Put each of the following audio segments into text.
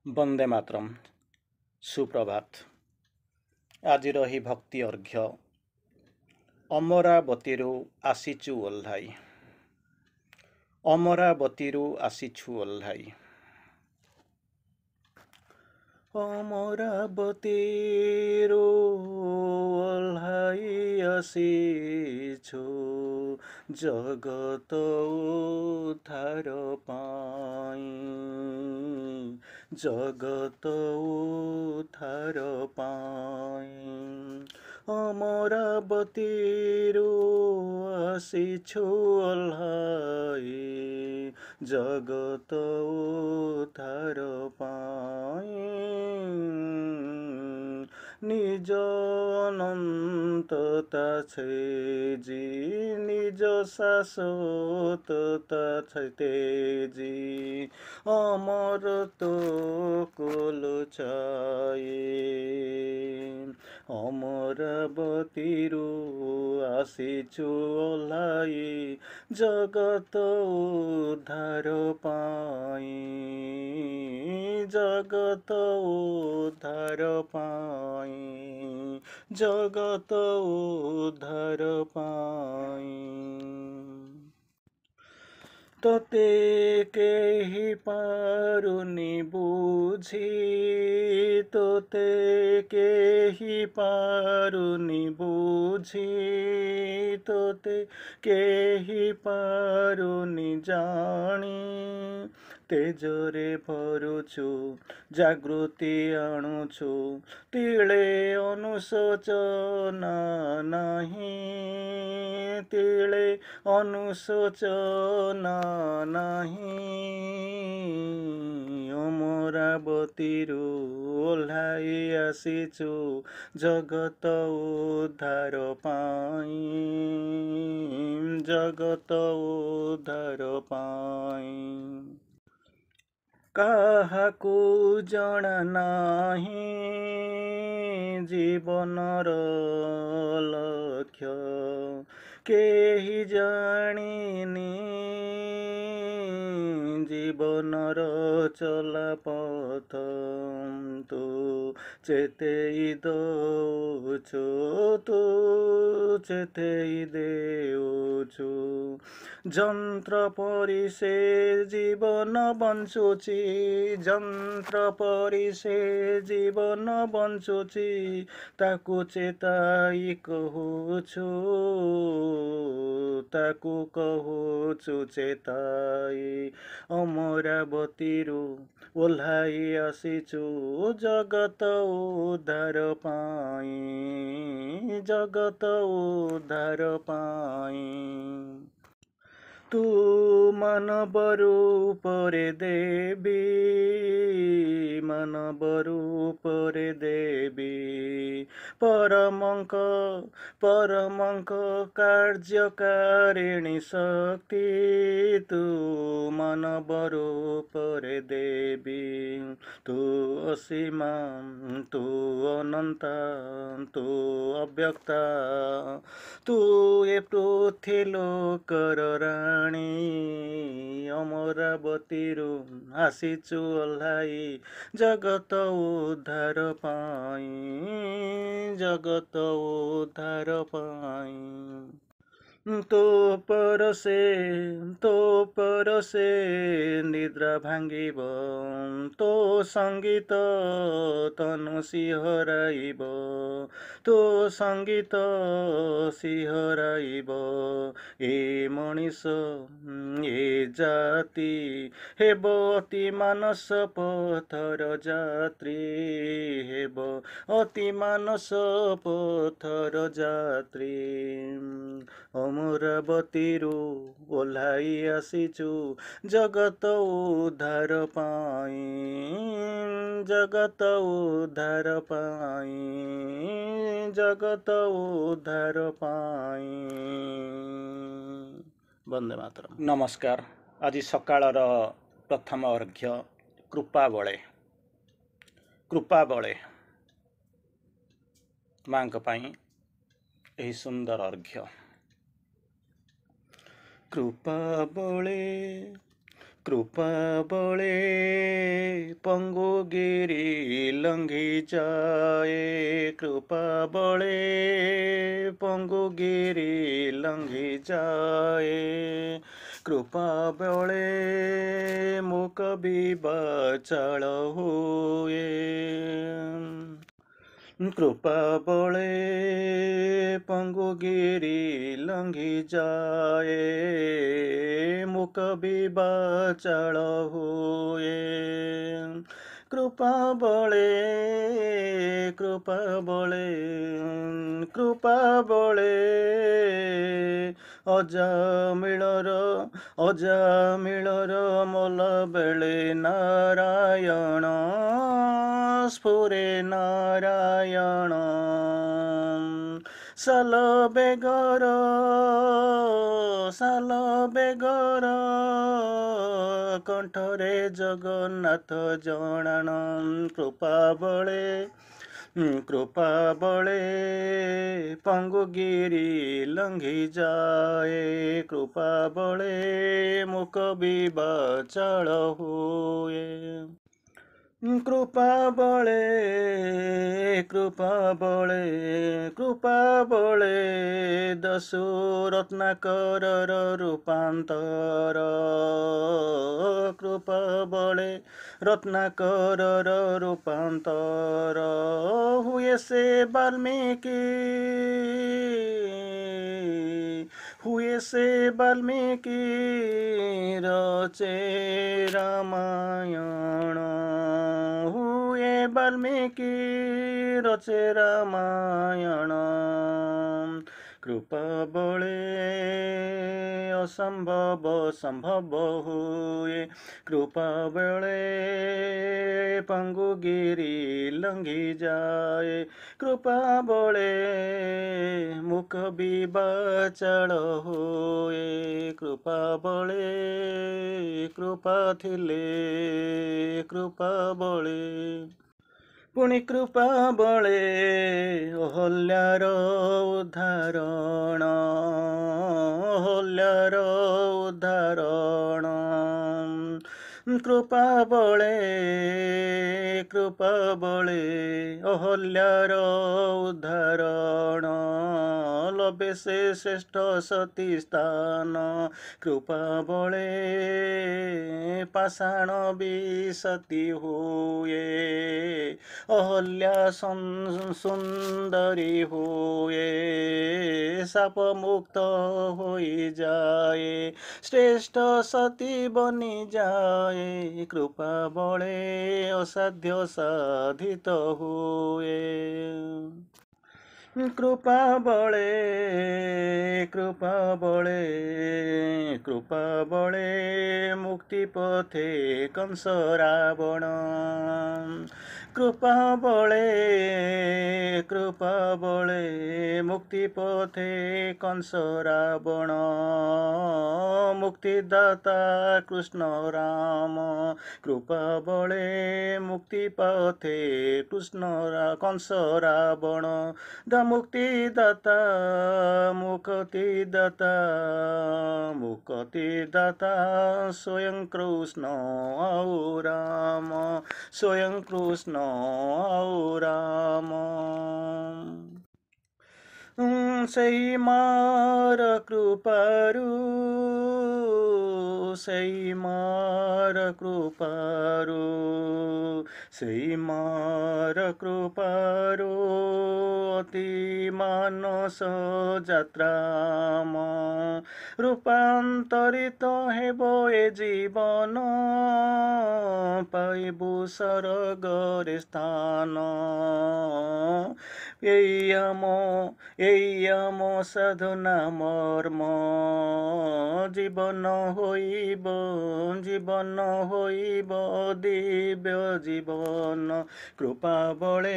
वंदे मातरम। सुप्रभात। आजिर ही भक्ति अर्घ्य अमरावतीरू आसीचु ओह्लाई, अमरावतीरू आसीचु ओह्लाई। अमरावतीरू ओह्लाई आसीछु जगत उद्धार पाई, जगत उद्धार पाई। अमरावतीरू आसीछु ओह्लाई जगत उद्धार पाई। निज अनन्तता छेजी निज शाश्वतता तेजी अमरत्व को लुचाए। अमरावतीरू आसीचु ओह्लाई जगत उद्धार पाई, जगत उद्धार पाई, जगत उद्धार पाई। तोते केही पारुनी बुझी, तोते केही पारुनी बुझी, तोते केही पारुनी जानी। तेजरे भरुछु जागृति आणुछु तिले अनुशोचना नाही, तिले अनुशोचना नाही। अमरावतीरू ओह्लाई आसीचु जगत उद्धार पाई, जगत उद्धार पाई। काहाकू जणा नाही जीवनर लक्ष्य, केही जानिनी जीवनर चलापथ। तू चेतेई दउछु, तू चेतेई देउछु। जंत्र परि से जीवन बंचुची, जंत्र परि से जीवन बंचुची। ताकू चेताई कहुछु, ताकू कहुछु चेताई। अमरावतीरू ओह्लाई आसीचु जगत उद्धार पाई, जगत उद्धार पाई। तू मानव रूप रे देवी, मानव रूप रे देवी। परमंक परमंक कार्यकारिणी शक्ति, तू मानव रूप रे देवी। तू असीमा, तू अनंता, तू अव्यक्ता, तू ए पृथ्वी लोकर राणी। अमरावतीरू आसीचु ओह्लाई जगत उद्धार पाई, जगत उद्धार पाई। तो परसे निद्रा भांगिब, तो संगीत तनु सिहराइब, तो संगीत सिहराइब। ए मनीष ए जाति हेब अति मानस पथर जात्री, हेब अति मानस पथर जात्री। अमरावतीरू ओह्लाई आसीचु जगत उद्धार पाई, जगत उद्धार पाई, जगत उद्धार पाई। वंदे मातरम। नमस्कार। आज सकाळर प्रथम अर्घ्य कृपा बळे मांक पाई एही सुंदर अर्घ्य। कृपा बळे पंगु गिरि लंघि जाए कृपा बळे पंगु गिरि लंघि जाए कृपा बळे मूक विवाचाळ हुए कृपा बळे पंगु गिरि लंघि जाए मूक विवाचाळ हुए कृपा बळे कृपा बळे कृपा बळे ଅଜାମିଳର ମଲା ବେଳେ ନାରାୟଣ ସ୍ଫୁରେ ନାରାୟଣ ସାଲ ବେଗର କଣ୍ଠରେ ଜଗନ୍ନାଥ ଜଣାଣ कृपा बळे पंगु गिरि लंघि जाए कृपा बळे मूक विवाचाळ हुए कृपा बळे दसु रत्नाकरर रूपांतर कृपा बळे रत्नाकरर रूपांतर हुए से वाल्मीकि रचे रामायण हुए वाल्मीकि रचे रामायण कृपा बळे असंभव संभव हुए कृपा बळे पंगु गिरि लंघि जाए कृपा बळे मूक विवाचाळ हुए कृपा बळे कृपा थिले कृपा बळे पुଣି कृपा बळे अहल्यार उद्धारण कृपा बळे अहल्यार उद्धारण लभे से श्रेष्ठ सती स्थान कृपा बळे पाषाण भी सती हुए अहल्या सुंदरी हुए साप मुक्त होई जाए श्रेष्ठ सती बनी जाए कृपा बळे असाध्य साधित हुए कृपा बळे मुक्ति पथे कंस रावण कृपा बळे मुक्ति पथे कंस रावण मुक्तिदाता कृष्ण राम कृपा बळे मुक्ति पथे कंस रावण मुक्तिदाता स्वयं कृष्ण औ राम स्वयं कृष्ण औ राम sei mar कृपारु अति मानस जात्राम रूपांतरित हेब ए जीवन पाइबु स्वर्गरे स्थान एई आम साधना मर्म जीवन होइब दिव्य जीवन कृपा बळे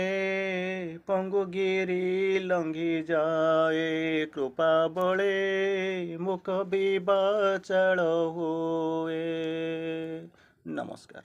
पंगु गिरि लंघि जाए कृपा बळे मुख विवाचाळ हुए। नमस्कार।